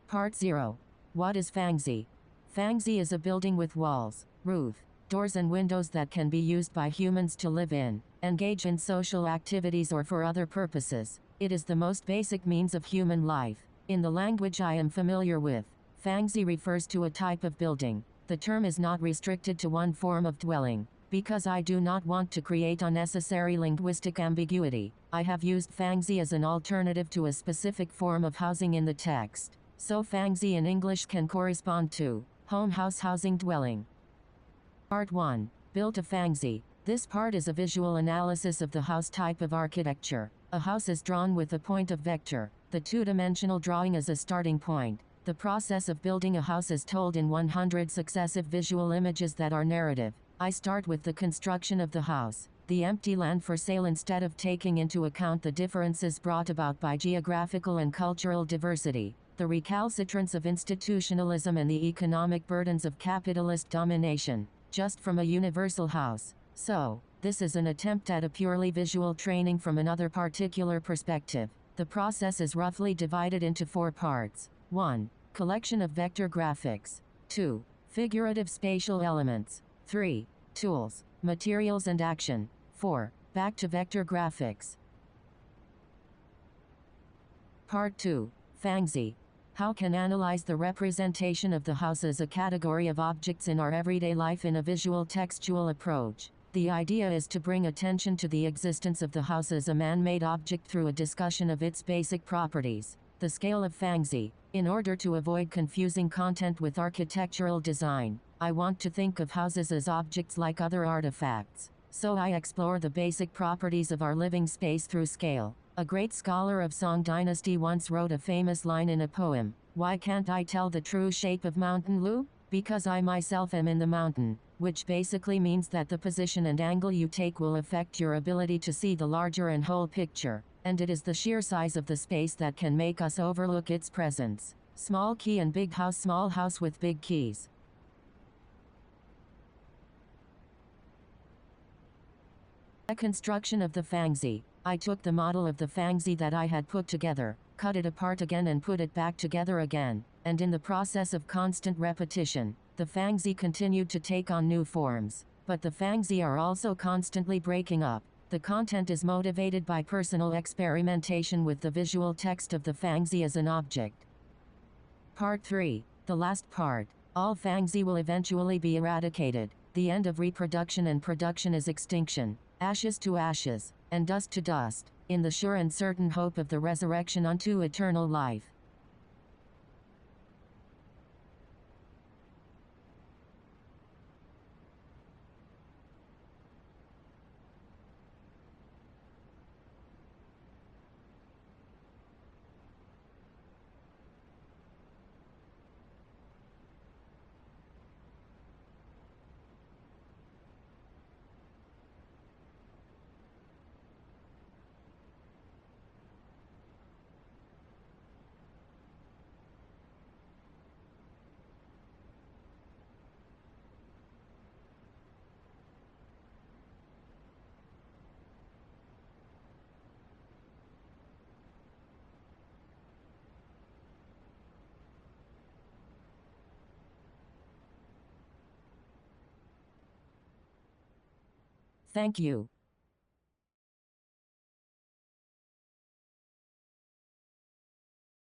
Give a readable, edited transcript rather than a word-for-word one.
Part 0. What is Fangzi? Fangzi is a building with walls, roof, doors and windows that can be used by humans to live in, engage in social activities or for other purposes. It is the most basic means of human life. In the language I am familiar with, Fangzi refers to a type of building. The term is not restricted to one form of dwelling. Because I do not want to create unnecessary linguistic ambiguity, I have used Fangzi as an alternative to a specific form of housing in the text. So Fangzi in English can correspond to home, house, housing, dwelling. Part 1. Built of Fangzi. This part is a visual analysis of the house type of architecture. A house is drawn with a point of vector. The two-dimensional drawing is a starting point. The process of building a house is told in 100 successive visual images that are narrative. I start with the construction of the house, the empty land for sale instead of taking into account the differences brought about by geographical and cultural diversity, the recalcitrance of institutionalism and the economic burdens of capitalist domination, just from a universal house. So, this is an attempt at a purely visual training from another particular perspective. The process is roughly divided into 4 parts. 1. Collection of vector graphics. 2. Figurative spatial elements. 3. Tools, materials and action. 4. Back to vector graphics. Part 2. Fangzi. How can analyze the representation of the house as a category of objects in our everyday life in a visual textual approach. The idea is to bring attention to the existence of the house as a man-made object through a discussion of its basic properties. The scale of Fangzi. In order to avoid confusing content with architectural design, I want to think of houses as objects like other artifacts. So I explore the basic properties of our living space through scale. A great scholar of Song Dynasty once wrote a famous line in a poem: "Why can't I tell the true shape of Mountain Lu? Because I myself am in the mountain," which basically means that the position and angle you take will affect your ability to see the larger and whole picture, and it is the sheer size of the space that can make us overlook its presence. Small key and big house, small house with big keys. A construction of the Fangzi. I took the model of the Fangzi that I had put together, cut it apart again and put it back together again, and in the process of constant repetition, the Fangzi continued to take on new forms. But the Fangzi are also constantly breaking up. The content is motivated by personal experimentation with the visual text of the Fangzi as an object. Part 3. The last part. All Fangzi will eventually be eradicated. The end of reproduction and production is extinction. Ashes to ashes, and dust to dust, in the sure and certain hope of the resurrection unto eternal life. Thank you.